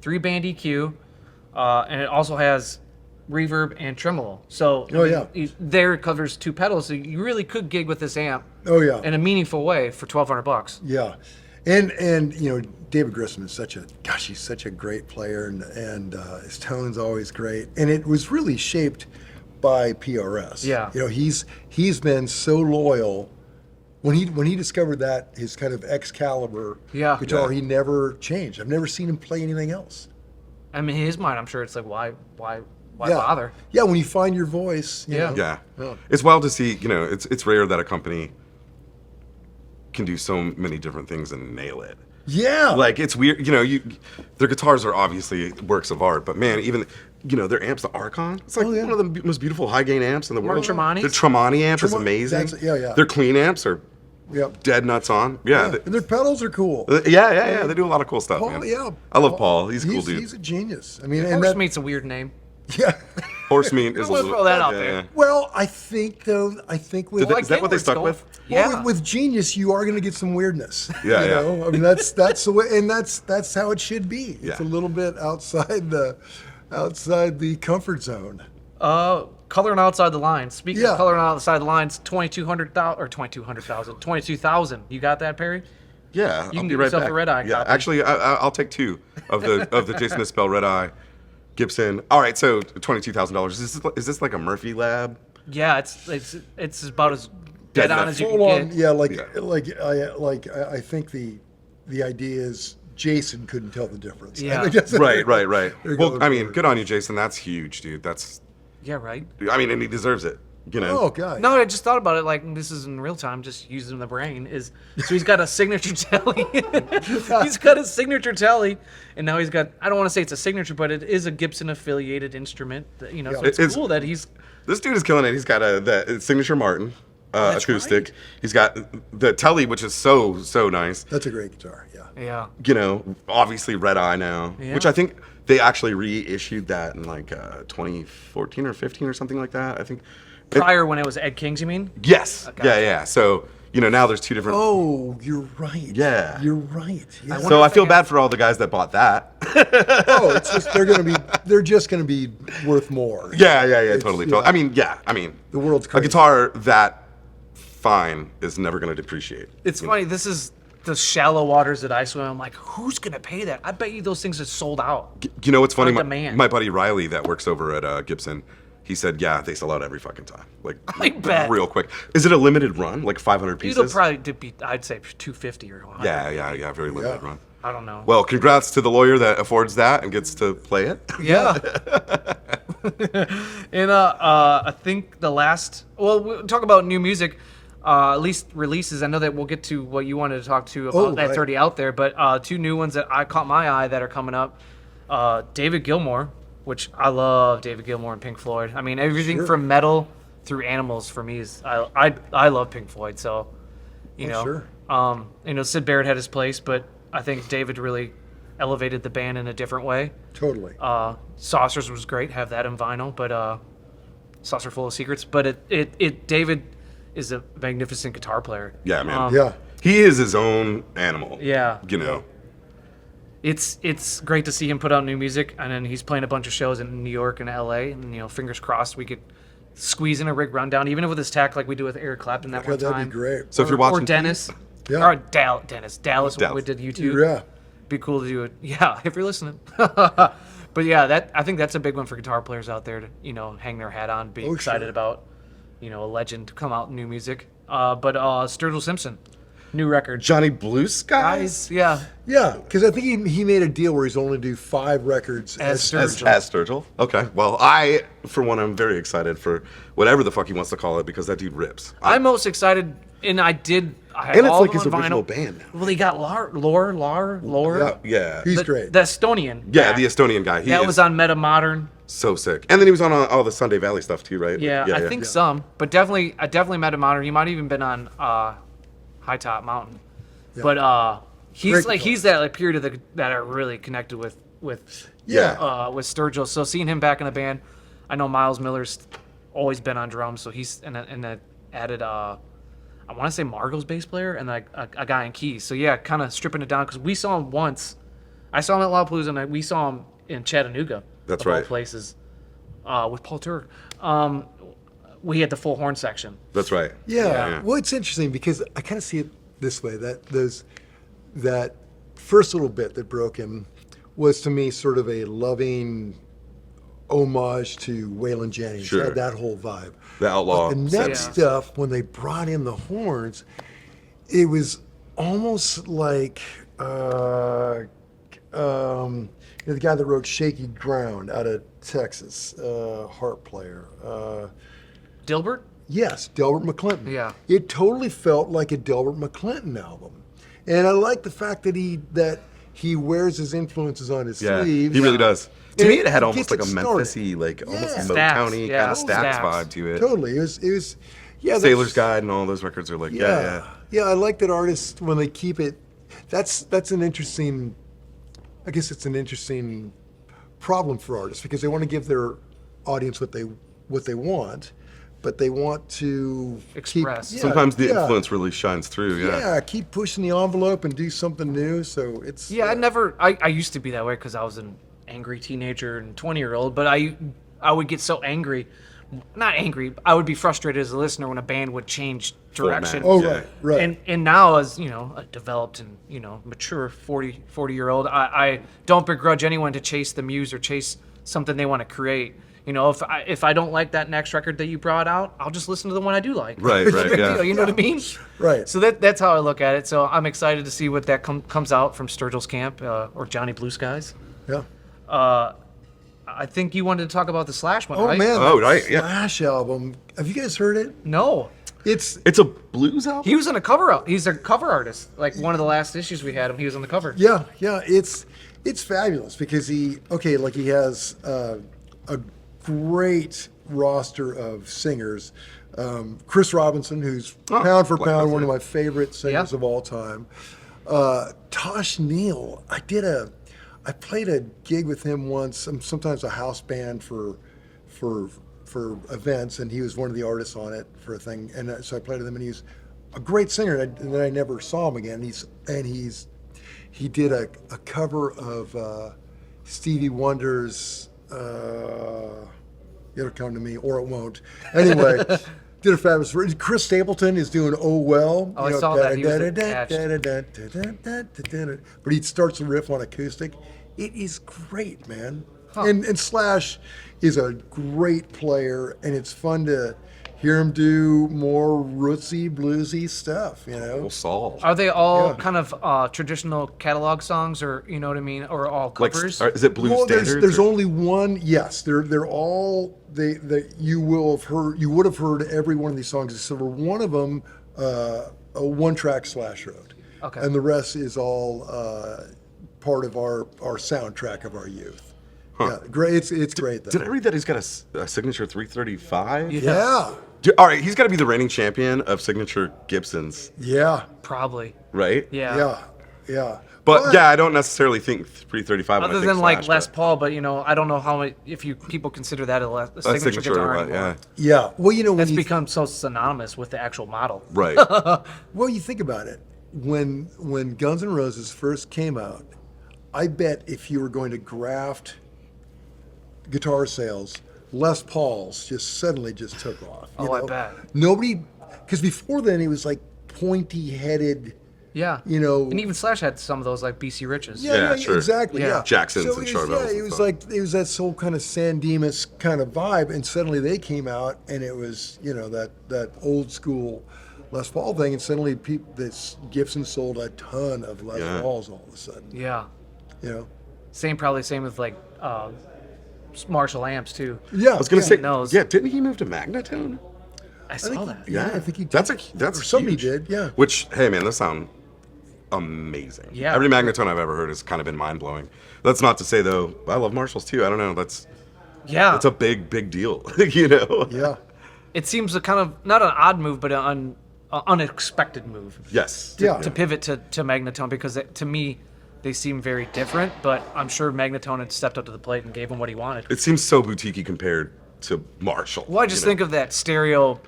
3-band EQ, and it also has reverb and tremolo. So there it covers 2 pedals, so you really could gig with this amp. Oh yeah. In a meaningful way for $1,200. Yeah, and David Grissom is he's such a great player, and his tone's always great, and it was really shaped by PRS. Yeah. He's been so loyal. When he discovered that his kind of Excalibur guitar, he never changed. I've never seen him play anything else. I mean, in his mind, I'm sure it's like, why bother? Yeah, when you find your voice. you know. Yeah. Yeah. It's wild to see, it's rare that a company can do so many different things and nail it. Yeah. Like, it's weird, their guitars are obviously works of art, but man, even, their amps, the Archon, it's like one of the most beautiful high gain amps in the world. Tremontis? The Tremonti amp is amazing. Yeah. Their clean amps are dead nuts on. Yeah. And their pedals are cool. Yeah. They do a lot of cool stuff, man. I love Paul. He's a cool dude. He's a genius. I mean, Horsemeat's a weird name. Yeah. Horsemeat is a Let's little. throw that out there. Well, I think with Is that what they stuck with? Yeah. with genius, you are going to get some weirdness. Yeah, you yeah. know? I mean, that's the way, and that's how it should be. It's a Yeah. little bit outside the comfort zone. Coloring outside the lines. Speaking Yeah. of coloring outside the lines, 22,000. You got that, Perry? Yeah, You I'll can be get right yourself back. a Red Eye Yeah, copy. actually, I'll take 2 of the Jason Isbell Red Eye Gibson. All right, so $22,000. Is this like a Murphy Lab? Yeah, it's about as dead on as you can Full on, get. I think the idea is Jason couldn't tell the difference. Yeah. I think that's- Right. They're Well, going I mean, for it. good on you, Jason. That's huge, dude. Yeah, right. And he deserves it. Oh, God. No, I just thought about it. Like, this is in real time, just using the brain. So he's got a signature telly. He's got a signature telly, and now he's got. I don't want to say it's a signature, but it is a Gibson affiliated instrument. So it's cool that he's. This dude is killing it. He's got the signature Martin acoustic. right. He's got the telly, which is so nice. That's a great guitar. Yeah. Yeah. Obviously Red Eye now, Yeah. which I think they actually reissued that in like 2014 or 15 or something like that. I think. Prior when it was Ed King's, you mean? Yes. Gotcha. Yeah. So now there's 2 different. Oh, you're right. Yeah. You're right. Yeah. So I feel bad for all the guys that bought that. It's just they're just gonna be worth more. Yeah, totally. I mean, The world's a crazy. guitar that fine is never going to depreciate. It's funny. This is the shallow waters that I swim. I'm like, who's gonna pay that? I bet you those things are sold out. You know what's funny? On demand. My buddy Riley that works over at Gibson, he said, yeah, they sell out every fucking time. Like, I bet. real quick. Is it a limited run? Like 500 pieces? It'll probably be, I'd say 250 or 100. Yeah, very limited Yeah. run. I don't know. Well, congrats to the lawyer that affords that and gets to play it. Yeah. And I think we'll talk about new music, at least releases. I know that we'll get to what you wanted to talk to about that's right. already out there, but 2 new ones that I caught my eye that are coming up. David Gilmour, which I love David Gilmour and Pink Floyd. I mean, everything Sure. from metal through animals for me is, I love Pink Floyd, so, Sure. Sid Barrett had his place, but I think David really elevated the band in a different way. Totally. Uh-huh. Saucers was great, have that in vinyl, but Saucer Full of Secrets. But David is a magnificent guitar player. Yeah, man. Yeah. He is his own animal. Yeah. It's It's great to see him put out new music, and then he's playing a bunch of shows in New York and LA, and fingers crossed we could squeeze in a rig rundown, even with his tack like we do with Eric Clapton that one that'd time. be great. So if you're watching or Dennis, Yeah. or Dallas when we did YouTube. Yeah. Be cool to do it. Yeah, if you're listening. But yeah, I think that's a big one for guitar players out there to hang their hat on, be excited sure. about, a legend to come out new music. But Sturgill Simpson, new record. Johnny Blue Skies? Yeah. Yeah, because I think he made a deal where he's only do 5 records As Sturgill. As Sturgill. Okay. Well, I, for one, I'm very excited for whatever the fuck he wants to call it because that dude rips. I'm most excited, and I have And it's all like of his them on original vinyl. band now. Well, he got Lore. Yeah. He's the, great. The Estonian. Yeah, the Estonian guy. He That is was on Meta Modern. so sick. And then he was on all the Sunday Valley stuff too, right? Yeah, I think some, but definitely Meta Modern. He might have even been on High Top Mountain. Yeah. But he's Great he's that like period of that I really connected with with Sturgill. So seeing him back in the band, I know Miles Miller's always been on drums, so he's and added I want to say Margot's bass player and like a guy in keys. So yeah, kind of stripping it down because we saw him once. I saw him at Lollapalooza and we saw him in Chattanooga. That's of all right. places with Paul Turk. We had the full horn section. That's right. Yeah. Well, it's interesting because I kind of see it this way, that first little bit that broke him was to me sort of a loving homage to Waylon Jennings. Sure. Had that whole vibe. The Outlaw. But the next stuff, when they brought in the horns, it was almost like the guy that wrote Shaky Ground out of Texas, harp player. Dilbert? Yes, Delbert McClinton. Yeah. It totally felt like a Delbert McClinton album. And I like the fact that he wears his influences on his sleeves. He really does. To me, it had almost gets like a it started. Memphis-y, like almost Yeah. Motown-y kind of Stax Stax. vibe to it. Totally. It was yeah. Sailor's Guide and all those records are like, Yeah, I like that artists when they keep it. That's an interesting. I guess it's an interesting problem for artists because they want to give their audience what they want, but they want to Express. Keep, Sometimes the influence really shines through. Yeah, keep pushing the envelope and do something new. So it's I used to be that way because I was an angry teenager and 20-year-old, but I would get so angry. Not angry. I would be frustrated as a listener when a band would change direction. Oh, Yeah. right. And now as, a developed and, mature 40-year-old, I don't begrudge anyone to chase the muse or chase something they want to create. If I don't like that next record that you brought out, I'll just listen to the one I do like. Right, yeah. You know what I mean? Right. So that's how I look at it. So I'm excited to see what that comes out from Sturgill's camp or Johnny Blue Skies. Yeah. I think you wanted to talk about the Slash one, Oh right? man, Oh, that right, yeah. Slash album. Have you guys heard it? No. It's It's a blues album? He was in a cover. He's a cover artist. Like one of the last issues we had him, he was on the cover. yeah. It's fabulous because he has a great roster of singers. Chris Robinson, who's pound for pound one of my favorite singers Yeah. of all time. Tosh Neal, I played a gig with him once. Sometimes a house band for events, and he was one of the artists on it for a thing. And so I played with him, and he's a great singer. And then I never saw him again. He did a cover of Stevie Wonder's "It'll Come to Me" or it won't. Anyway. Did a fabulous. Chris Stapleton is doing "Oh Well." Oh, I saw that. He was attached. But he starts the riff on acoustic. It is great, man. And Slash is a great player, and it's fun to hear him do more rootsy, bluesy stuff. Well, Saul. Are they all kind of traditional catalog songs, or you know what I mean, or all Like, covers? is it blues Well, standards? there's or- only one. Yes, they're all you would have heard every one of these songs except for one of them, a one-track Slash wrote. Okay. And the rest is all part of our soundtrack of our youth. Yeah, great. It's great though. Did I read that he's got a signature 335? Yeah, All right, he's got to be the reigning champion of signature Gibsons, yeah, Probably. right? Yeah. yeah. But yeah, I don't necessarily think 335. when I Other think than like Slash, Les but Paul, but I don't know how if people consider that a signature guitar right, anymore. Yeah. Well, when That's you become so synonymous with the actual model. Right. well you think about it, when Guns N' Roses first came out, I bet if you were going to graft guitar sales, Les Pauls just suddenly just took off. you Oh, I know? bet. Nobody, because before then he was like pointy-headed. Yeah. And even Slash had some of those like BC Riches. Yeah, sure. exactly. Yeah. Yeah, Jacksons so and it was, Charvels yeah, and it was stuff. like it was that whole kind of San Dimas kind of vibe, and suddenly they came out, and it was that old school Les Paul thing, and suddenly this Gibson sold a ton of Les Pauls all of a sudden. Yeah. You know. Same with like Marshall amps too. Yeah, I was gonna say, knows. yeah, didn't he move to Magnatone? I saw that. Yeah, I think he. That's somebody huge. did. Yeah. Which, hey man, those sound amazing. Yeah. Every Magnatone I've ever heard has kind of been mind blowing. That's not to say though, I love Marshalls too. I don't know. That's a big deal. Yeah. It seems a kind of not an odd move, but unexpected move. Yes. Yeah. To pivot to Magnatone, because to me, they seem very different, but I'm sure Magnatone had stepped up to the plate and gave him what he wanted. It seems so boutique-y compared to Marshall. Well, I just think of that stereo,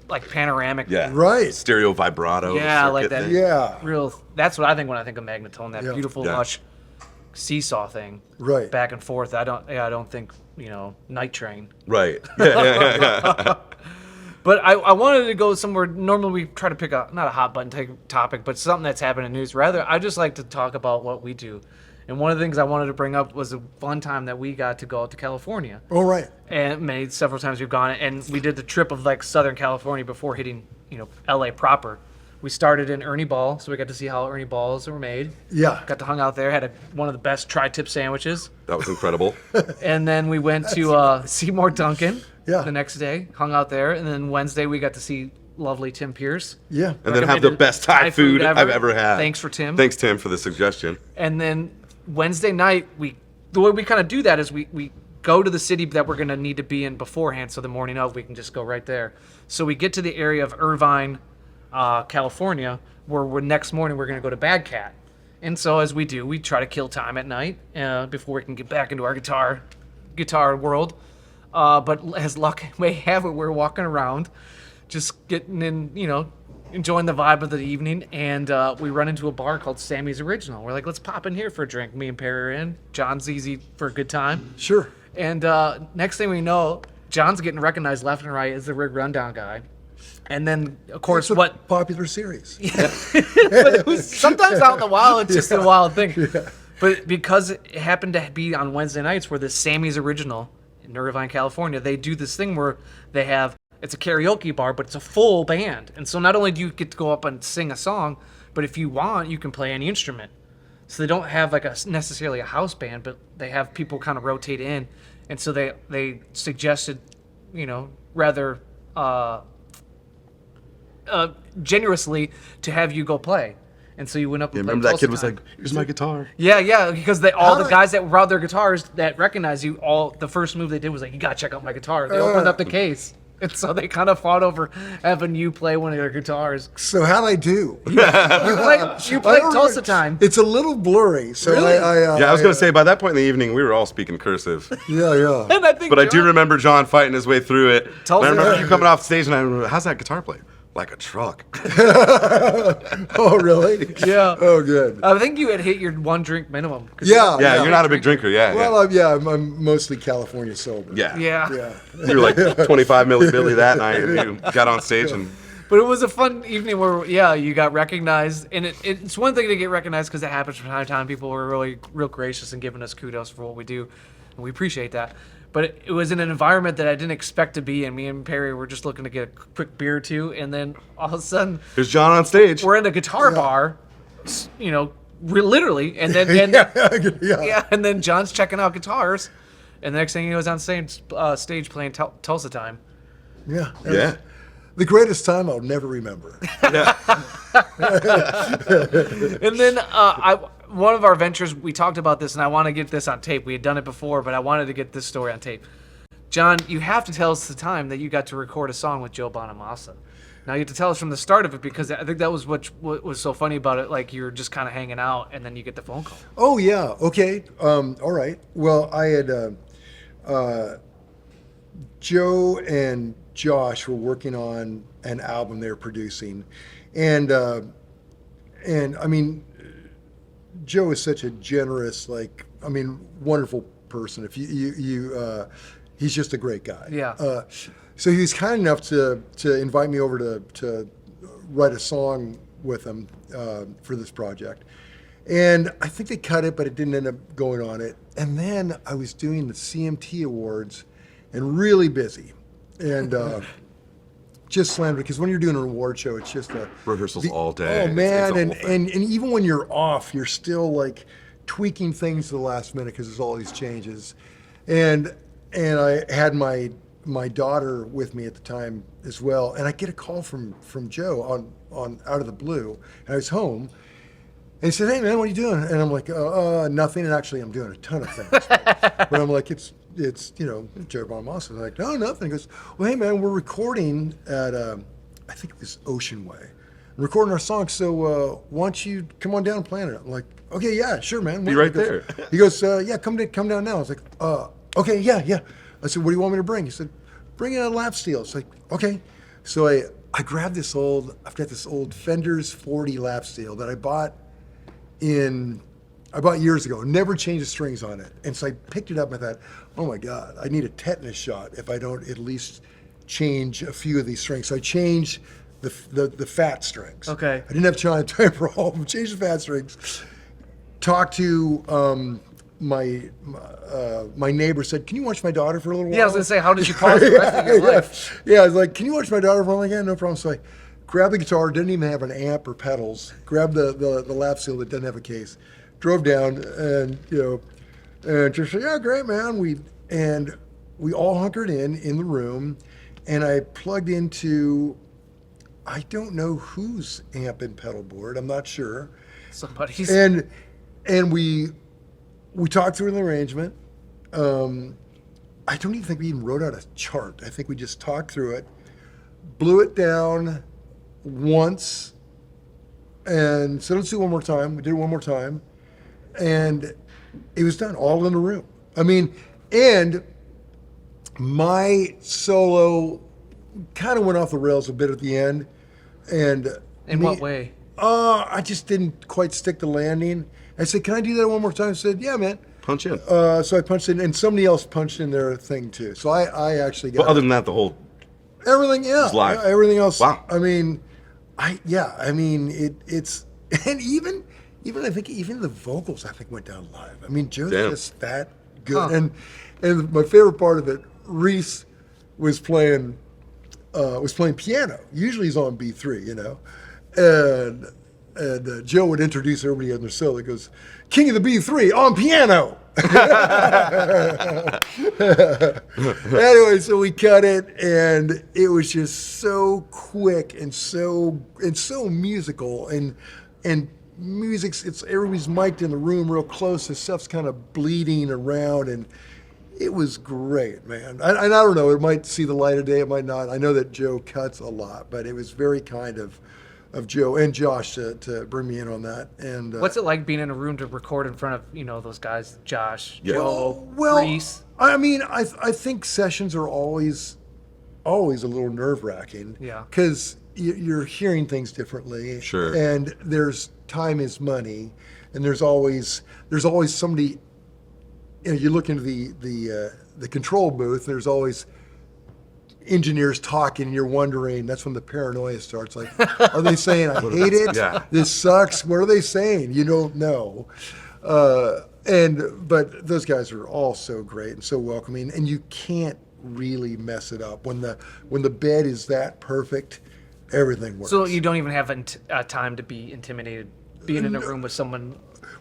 like panoramic. Yeah. Right. Stereo vibrato. Yeah, like circuit that. thing. Yeah. Real. That's what I think when I think of Magnatone. That Yeah. beautiful, Yeah. lush seesaw thing. Right. Back and forth. I don't think Night Train. Right. Yeah. But I wanted to go somewhere. Normally we try to pick not a hot button topic, but something that's happened in news. Rather, I just like to talk about what we do. And one of the things I wanted to bring up was a fun time that we got to go out to California. All right. And several times we've gone, and we did the trip of like Southern California before hitting, LA proper. We started in Ernie Ball, so we got to see how Ernie Balls were made. Yeah. Got to hung out there, had one of the best tri-tip sandwiches. That was incredible. And then we went to Seymour Duncan Yeah. the next day, hung out there. And then Wednesday we got to see lovely Tim Pierce. Yeah. And then have the Recommended best Thai food I've ever had. Thanks for Tim. Thanks, Tim, for the suggestion. And then Wednesday night, the way we kind of do that is we go to the city that we're going to need to be in beforehand, so the morning of we can just go right there. So we get to the area of Irvine, California, where next morning we're going to go to Bad Cat. And so as we do, we try to kill time at night before we can get back into our guitar world. But as luck may have it, we're walking around, just getting in, enjoying the vibe of the evening, and we run into a bar called Sammy's Original. We're like, let's pop in here for a drink. Me and Perry are in. John's easy for a good time. Sure. And next thing we know, John's getting recognized left and right as the Rig Rundown guy. And then, of course, It's a what... popular series. But it was sometimes out in the wild, it's just a wild thing. Yeah. But because it happened to be on Wednesday nights where the Sammy's Original in Irvine, California, they do this thing where they have... It's a karaoke bar, but it's a full band. And so not only do you get to go up and sing a song, but if you want, you can play any instrument. So they don't have like necessarily a house band, but they have people kind of rotate in. And so they suggested, rather generously to have you go play. And so you went up and played. Remember that kid was like, here's my guitar. Yeah, because all the guys that brought their guitars that recognize you, the first move they did was like, you got to check out my guitar. They opened up the case. And so they kind of fought over having you play one of their guitars. So how'd I do? You played Tulsa Time. It's a little blurry. So Really? I was going to say, by that point in the evening, we were all speaking cursive. Yeah. And I think But I do remember John fighting his way through it. Tulsa- And I remember you coming off stage, and I remember, how's that guitar play? Like a truck. Oh, really? Yeah. Oh, good. I think you had hit your one drink minimum. Yeah. Yeah, you're not a big drinker, yeah. Well, I'm mostly California sober. yeah. Yeah. You were like 25 milli Billy that night, and you got on stage and... But it was a fun evening where, you got recognized. And it's one thing to get recognized because it happens from time to time. People were really real gracious and giving us kudos for what we do. And we appreciate that. But it was in an environment that I didn't expect to be in. Me and Perry were just looking to get a quick beer or two. And then all of a sudden, There's John on stage. we're in a guitar bar, literally. And then, and then John's checking out guitars. And the next thing he was on stage playing Tulsa Time. Yeah. Yeah. The greatest time I'll never remember. And then one of our ventures, we talked about this, and I want to get this on tape. We had done it before, but I wanted to get this story on tape. John, you have to tell us the time that you got to record a song with Joe Bonamassa. Now you have to tell us from the start of it, because I think that was what was so funny about it. Like, you're just kind of hanging out, and then you get the phone call. Oh, yeah. Okay. All right. Well, I had Joe and Josh were working on an album they were producing, and I mean, Joe is such a generous, wonderful person. If he's just a great guy. Yeah. So he was kind enough to invite me over to write a song with him for this project, and I think they cut it, but it didn't end up going on it. And then I was doing the CMT Awards, and really busy, and just slammed it, because when you're doing an award show, it's just Rehearsals all day. Oh man, It's a whole and even when you're off, you're still like tweaking things to the last minute because there's all these changes, and I had my daughter with me at the time as well, and I get a call from Joe on out of the blue, and I was home. And he said, "Hey man, what are you doing?" And I'm like, "Nothing." And actually, I'm doing a ton of things. But I'm like, it's Joe Bonamassa. I'm like, "No, nothing." He goes, "Well, hey man, we're recording at I think it was Ocean Way, recording our song. So why don't you come on down and plan it? I'm like, okay, yeah, sure, man. Be right there. He goes, yeah, come down now. I was like, okay, yeah. I said, what do you want me to bring? He said, bring in a lap steel. It's like, okay. So I grabbed I've got this old Fender's 40 lap steel that I bought years ago, never changed the strings on it. And so I picked it up and I thought, oh my God, I need a tetanus shot if I don't at least change a few of these strings. So I changed the fat strings. Okay. I didn't have time for all of them. Changed the fat strings. Talked to my neighbor, said, can you watch my daughter for a little while? Yeah, I was gonna say, how did you pause the rest of your life? Yeah, I was like, can you watch my daughter for a while? Yeah, no problem. So I grabbed the guitar, didn't even have an amp or pedals, grabbed the lap steel that doesn't have a case, drove down and just said, yeah, great, man. We all hunkered in the room, and I plugged into, I don't know whose amp and pedal board, I'm not sure. Somebody's. And we talked through an arrangement. I don't even think we even wrote out a chart. I think we just talked through it, blew it down once, and said, let's do it one more time. We did it one more time, and it was done all in the room. I mean, and my solo kind of went off the rails a bit at the end. And In what way? I just didn't quite stick the landing. I said, can I do that one more time? I said, yeah, man. Punch in. So I punched in, and somebody else punched in their thing too. So I actually got But other than that, the whole everything. Yeah, it's live. Everything else. Wow. I mean, it's and even I think even the vocals I think went down live. I mean, Joe's Damn. just that good. Huh. And my favorite part of it, Reese was playing piano. Usually he's on B3, and Joe would introduce everybody on their solo. He goes, King of the B3 on piano. Anyway, so we cut it, and it was just so quick and so musical, and music's, it's everybody's mic'd in the room real close. The stuff's kind of bleeding around, and it was great, man. And I don't know, it might see the light of day, it might not. I know that Joe cuts a lot, but it was very kind of Joe and Josh to bring me in on that. And What's it like being in a room to record in front of those guys, Josh, Yeah. Joe, well, Reese? I mean, I think sessions are always a little nerve-wracking. Yeah. Because you're hearing things differently. Sure. And there's time is money, and there's always somebody. You look into the control booth. There's always engineers talking, and you're wondering. That's when the paranoia starts. Like, are they saying I hate it? Yeah. This sucks. What are they saying? You don't know. But those guys are all so great and so welcoming, and you can't really mess it up when the bed is that perfect. Everything works. So you don't even have time to be intimidated being in a room with someone.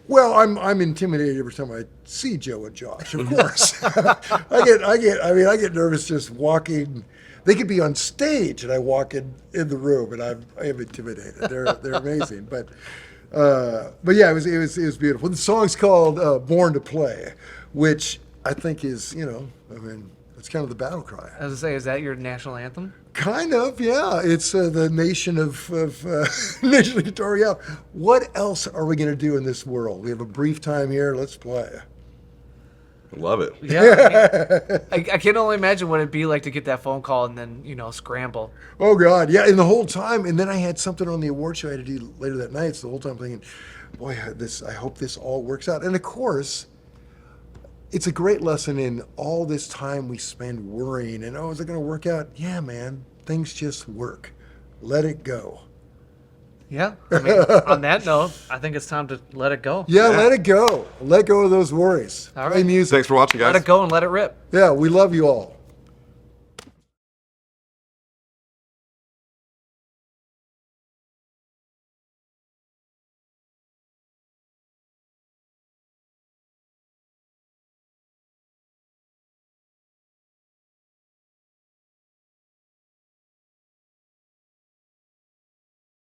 Well, I'm intimidated every time I see Joe and Josh. Of course, I get nervous just walking. They could be on stage, and I walk in the room, and I am intimidated. They're amazing, but yeah, it was beautiful. The song's called "Born to Play," which I think is it's kind of the battle cry. I was gonna say, is that your national anthem? Kind of, yeah. It's the nation of nation of guitar. Yeah. What else are we going to do in this world? We have a brief time here. Let's play. Love it. Yeah, I can only imagine what it'd be like to get that phone call and then scramble. Oh God, yeah. And the whole time, and then I had something on the award show I had to do later that night. So the whole time thinking, boy, I hope this all works out. And of course, it's a great lesson in all this time we spend worrying and, is it going to work out? Yeah, man, things just work. Let it go. Yeah. I mean, on that note, I think it's time to let it go. Yeah, let it go. Let go of those worries. All Play right. music. Thanks for watching, guys. Let it go and let it rip. Yeah, we love you all.